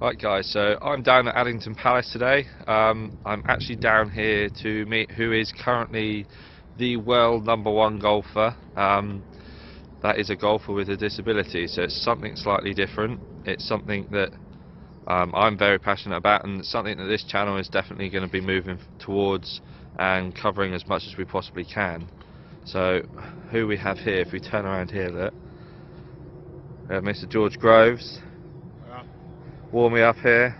Right guys, so I'm down at Addington Palace today. I'm actually down here to meet who is currently the world #1 golfer. That is a golfer with a disability, so it's something slightly different. It's something that I'm very passionate about, and it's something that this channel is definitely going to be moving towards and covering as much as we possibly can. So who we have here, if we turn around here, look, we have Mr. George Groves. Warm me up here.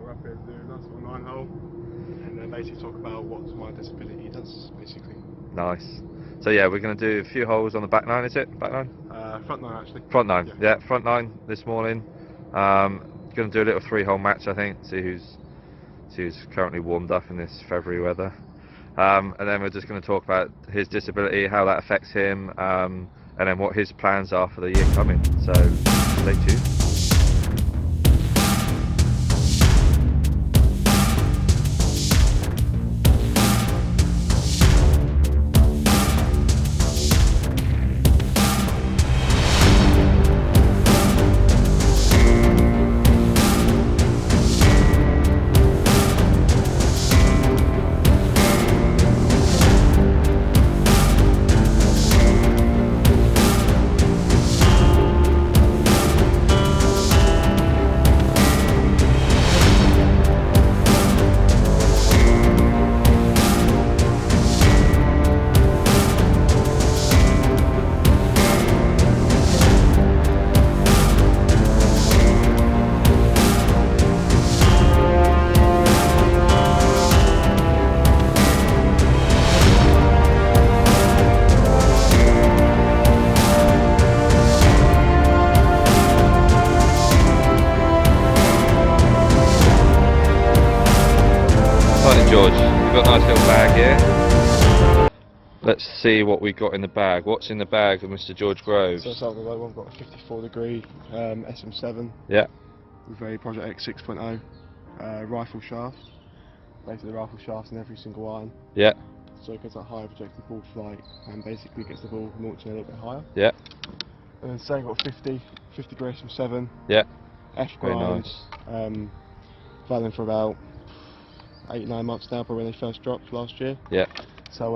We're up here to do a nice little 9-hole and then basically talk about what my disability does, basically. Nice. So yeah, we're going to do a few holes on the back nine, is it? Back nine? Front 9 actually. Front nine, yeah, front nine this morning. Going to do a little 3-hole match, I think, see who's currently warmed up in this February weather. And then we're just going to talk about his disability, how that affects him, and then what his plans are for the year coming. So stay tuned. George, you've got a nice little bag here. Let's see what we got in the bag. What's in the bag of Mr. George Groves? So starting with the low one, I've got a 54 degree SM7 Yeah. with a Project X 6.0 rifle shaft. Basically the rifle shaft's in every single iron. Yeah. So it gets that higher projected ball flight and basically gets the ball launching a little bit higher. Yeah. And then saying got 50 degree SM7. Yeah. F Very grind. nice. Valid for about 8-9 months now, probably when they first dropped last year. Yeah. So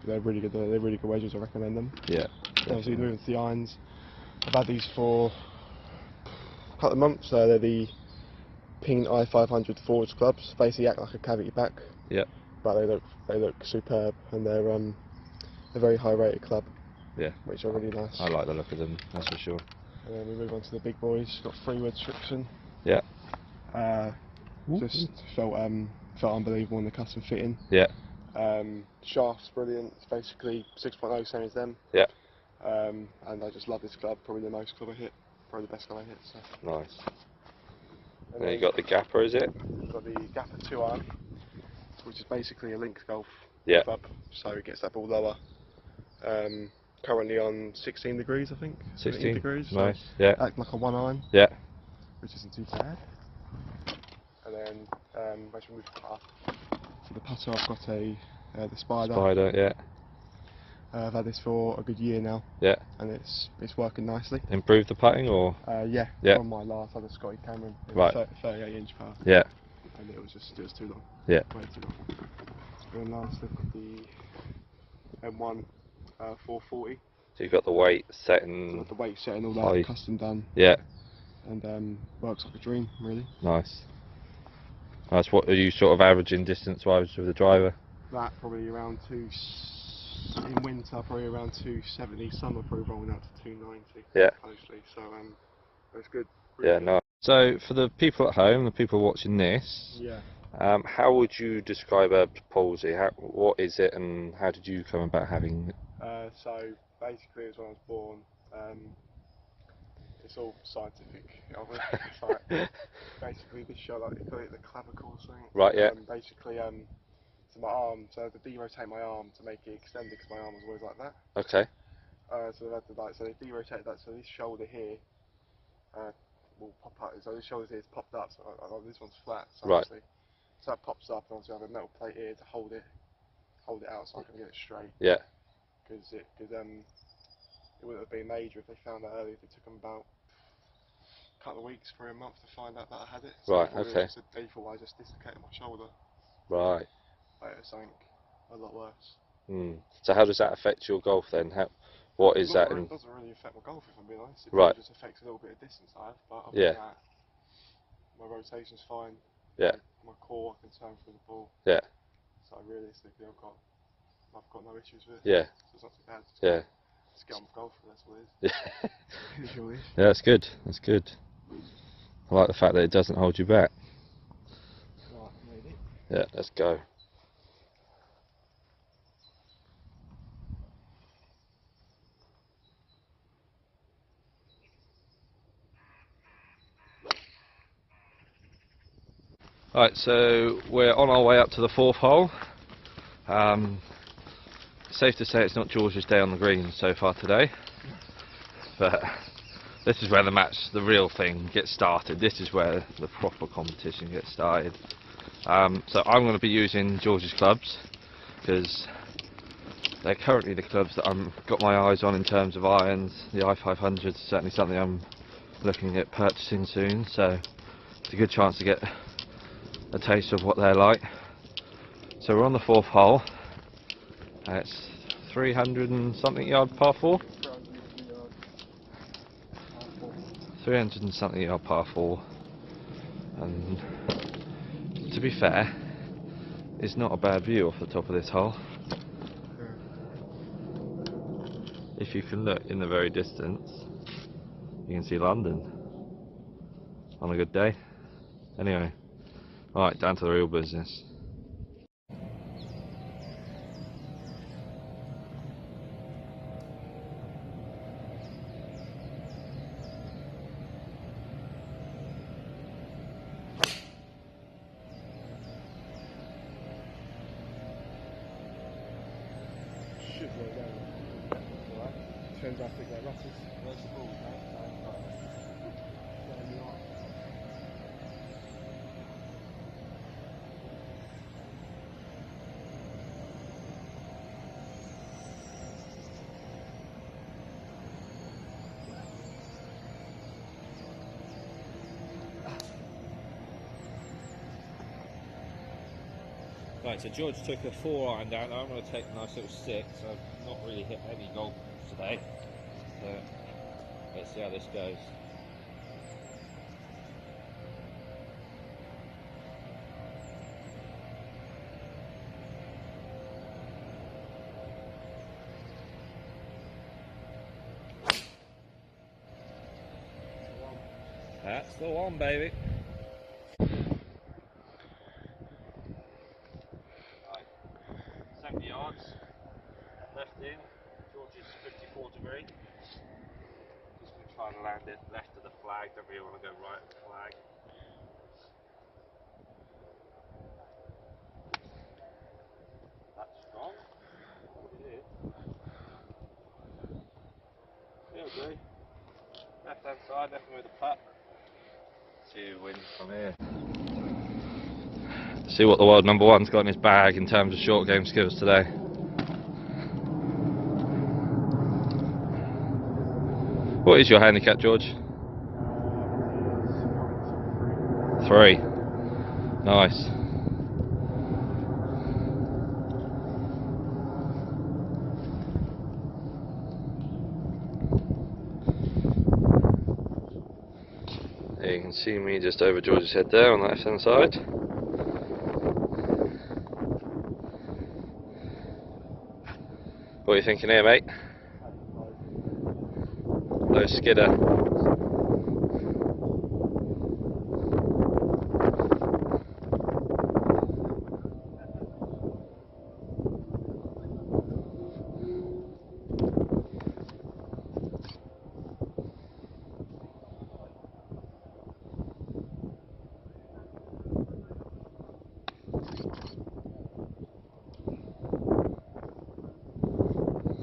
they're really good. They're really good wedges. I recommend them. Yeah. Obviously moving to the irons. I've had these for a couple of months. They're the Ping i500 forwards clubs. Basically act like a cavity back. Yeah. But they look superb, and they're a very high rated club. Yeah. Which are really nice. I like the look of them, that's for sure. And then we move on to the big boys. Got 3-wood Strixon. Yeah. Just felt unbelievable in the custom fitting. Yeah. Shaft's brilliant. It's basically 6.0, same as them. Yeah. And I just love this club. Probably the most club I hit. Probably the best club I hit. So. Nice. And then you got the Gapper, is it? We've got the Gapper 2-iron, which is basically a links golf club. So it gets that ball lower. Currently on 16 degrees, I think. 16 degrees. Nice. So yeah. act like a 1-iron. Yeah. Which isn't too bad. And then as we move up to the putter, I've got the Spider. Spider, yeah. I've had this for a good year now. Yeah. And it's working nicely. Improved the putting, or? Yeah. Yeah. On my last, I had a Scotty Cameron. It right. was 38-inch putt. Yeah. And it was too long. Yeah. Way too long. And last, I've got the M1 440. So you've got the weight setting. So I've got the weight setting, all that high. custom done. Yeah. And works like a dream, really. Nice. Nice. What are you sort of averaging distance-wise with the driver? That probably around in winter, probably around 270. Summer, probably rolling out to 290. Yeah. Mostly. So that's good. Really yeah. Nice. So for the people at home, the people watching this, yeah. How would you describe Erb's palsy? What is it, and how did you come about having it? So basically, as when I was born, it's all scientific. It's like basically this show, like they call it the clavicle or something. Right. Yeah. Basically, so my arm, so they derotate my arm to make it extended because my arm was always like that. Okay. So they had to so they derotate that. So this shoulder here will pop up. So this shoulder here is popped up. So this one's flat. So right. So that pops up, and obviously I have a metal plate here to hold it out so I can get it straight. Yeah. Because it wouldn't have been major if they found that early. It took them about couple of weeks, for a month to find out that I had it. Right, I thought okay. It was just a default, I just dislocated my shoulder. Right. But it was something a lot worse. So how does that affect your golf then? What is that? It doesn't really affect my golf, if I'm being honest. It Right. just affects a little bit of distance I have, but other Yeah. than that, my rotation's fine. Yeah. My core, I can turn through the ball. Yeah. So realistically, I've got no issues with it. Yeah. So it's not too bad. Yeah. Just get on with golf, that's what it is. Yeah. It's your wish. Yeah, that's good. That's good. I like the fact that it doesn't hold you back. Right, ready? Yeah, let's go. Right, so we're on our way up to the 4th hole. Safe to say it's not George's day on the green so far today, but this is where the real thing gets started. This is where the proper competition gets started. So I'm going to be using George's clubs because they're currently the clubs that I've got my eyes on in terms of irons. The i500 is certainly something I'm looking at purchasing soon, so it's a good chance to get a taste of what they're like. So we're on the 4th hole. It's 300 and something yard par 4. 300 and something yard par 4. And to be fair, it's not a bad view off the top of this hole. If you can look in the very distance, you can see London on a good day. Anyway, right, down to the real business. Should roll down. Alright. Depends how thick that rough is. Where's the ball, mate? Down the arm. Right, so George took a 4 iron down. I'm going to take a nice little 6. I've not really hit any golf today, so let's see how this goes. That's the one, baby. Right, 70 yards, left in. George is 54 degree. Just going to try and land it left of the flag. Don't really want to go right of the flag. That's strong. It is. There we go. Left hand side, left with the putt. See who wins from here. See what the world number one's got in his bag in terms of short game skills today. What is your handicap, George? 3. Nice. There you can see me just over George's head there on the left hand side. What are you thinking here, mate? Low skidder.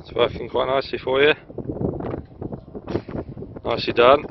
It's working quite nicely for you. Nicely done.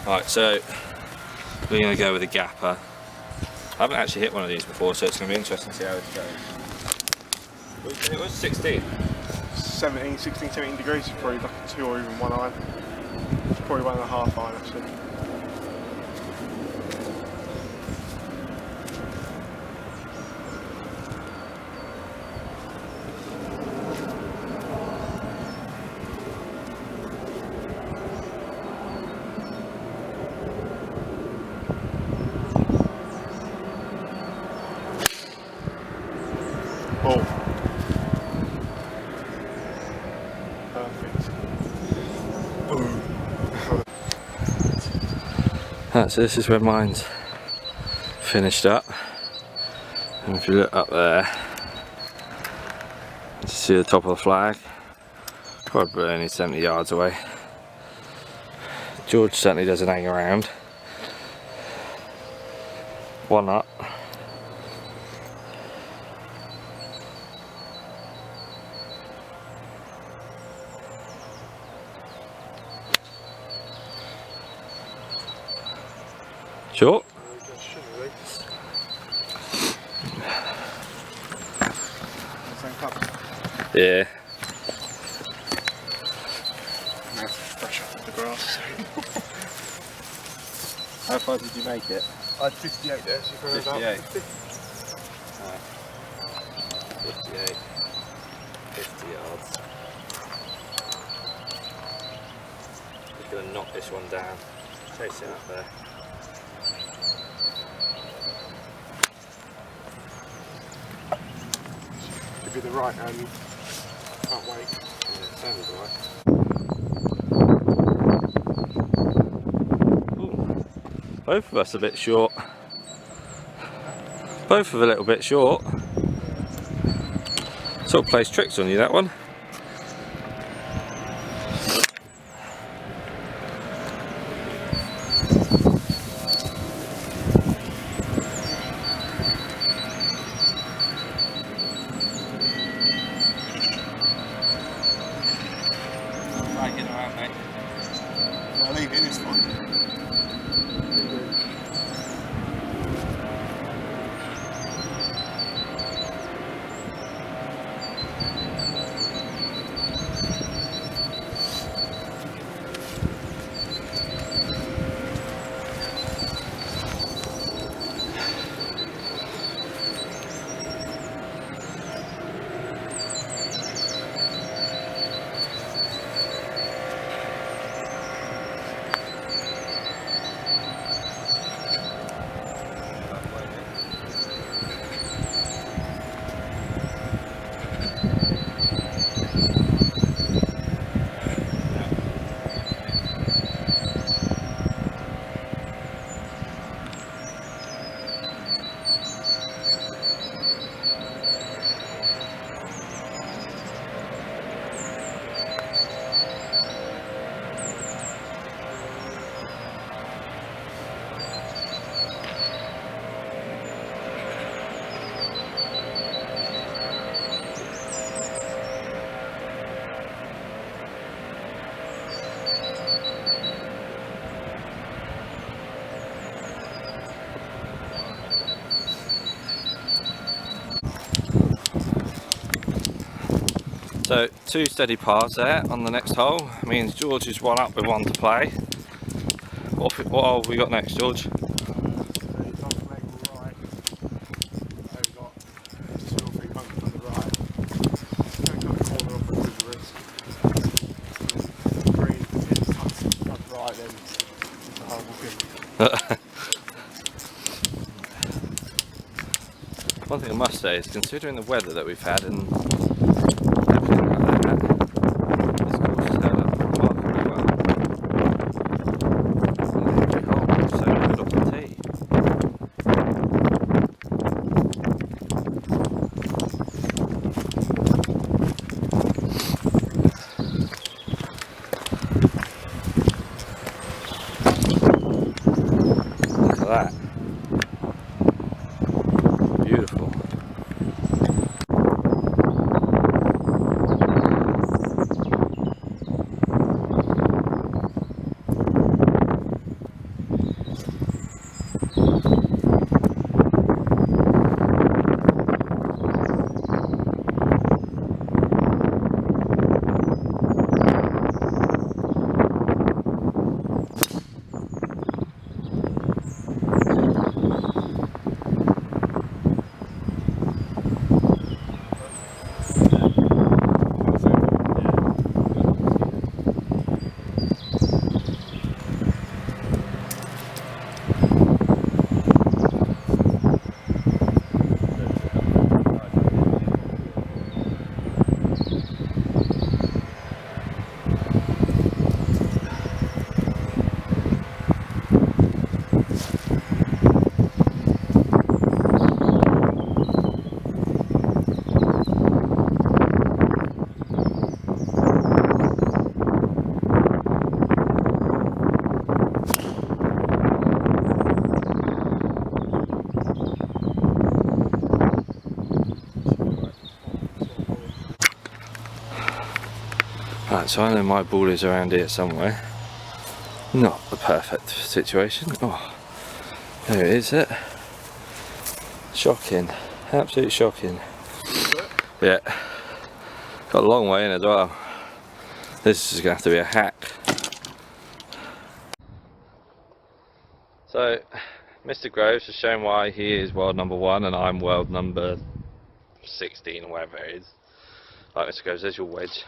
Right, so we're going to go with a gapper. I haven't actually hit one of these before, so it's going to be interesting to see how it goes. It was 16. 17, 16, 17 degrees is probably like a 2 or even 1 iron. It's probably 1.5 iron actually. Oh. Perfect. Boom. Right, so this is where mine's finished up. And if you look up there, you see the top of the flag. Probably only 70 yards away. George certainly doesn't hang around. One up. Short. Yeah. Fresh up the grass. How far did you make it? I had 58 there, so you probably 58. 50. 58. 50 yards. Just going to knock this one down. Chase it up there. Should be the right hand. Can't wait. Yeah, it sounded right. Both of us a bit short. Both of a little bit short. Sort of plays tricks on you, that one. Right, get around, mate. I'll leave it in, it's fine. So 2 steady pars there on the next hole. Means George is 1 up with 1 to play. What hole have we got next, George? One thing I must say is, considering the weather that we've had and everything like that, this course has held up remarkably well. Every hole is so good off the tee. Look at that. Beautiful. Right, so I know my ball is around here somewhere. Not the perfect situation. Oh, there it is. Shocking, absolutely shocking. Yeah, got a long way in as well. This is going to have to be a hack. So, Mr. Groves has shown why he is world number 1 and I'm world number 16 or whatever it is. Right, Mr. Groves, there's your wedge.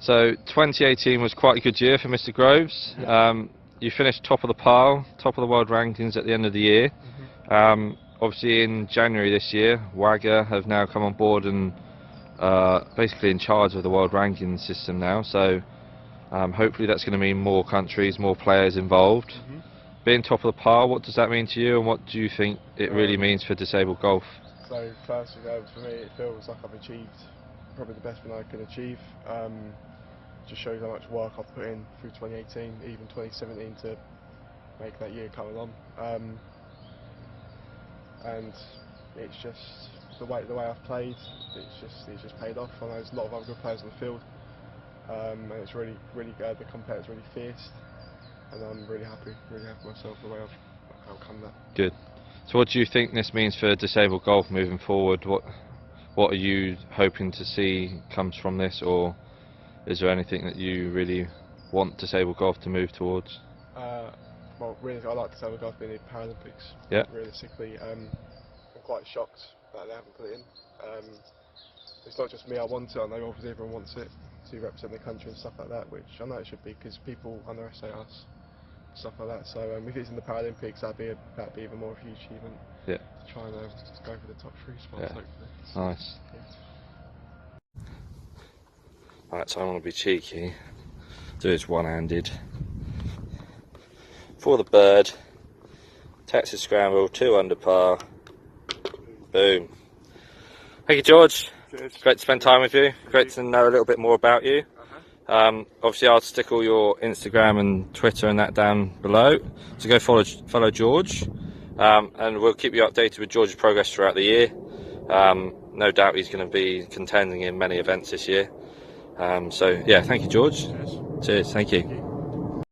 So 2018 was quite a good year for Mr. Groves. Yeah. You finished top of the pile, top of the world rankings at the end of the year. Obviously in January this year, WAGR have now come on board and basically in charge of the world ranking system now. So hopefully that's going to mean more countries, more players involved. Being top of the pile, what does that mean to you, and what do you think it really means for disabled golf? So firstly, for me, it feels like I've achieved probably the best thing I can achieve. Just shows how much work I've put in through 2018, even 2017 to make that year come along. And it's just the way I've played. It's just paid off. I know there's a lot of other good players on the field, and it's really good. The competitor's really fierce, and I'm really happy with myself the way I've outcome that. Good. So what do you think this means for disabled golf moving forward? What are you hoping to see comes from this, or is there anything that you really want disabled golf to move towards? Well, really, I like disabled golf being in the Paralympics. Yeah. Realistically, I'm quite shocked that they haven't put it in. It's not just me, I want it. I know obviously everyone wants it to represent the country and stuff like that, which I know it should be because people underestimate us, stuff like that. So if it's in the Paralympics, that'd be even more of a huge achievement. Yeah. To try and go for the top 3 spots, hopefully. Nice. Yeah. Right, so I want to be cheeky. Do it one-handed. For the bird, Texas Scramble, 2 under par. Boom. Thank you, George. Cheers. Great to spend time with you. Great to know a little bit more about you. Obviously, I'll stick all your Instagram and Twitter and that down below. So go follow George, and we'll keep you updated with George's progress throughout the year. No doubt he's going to be contending in many events this year. So yeah, thank you, George. Cheers. Cheers. Thank you.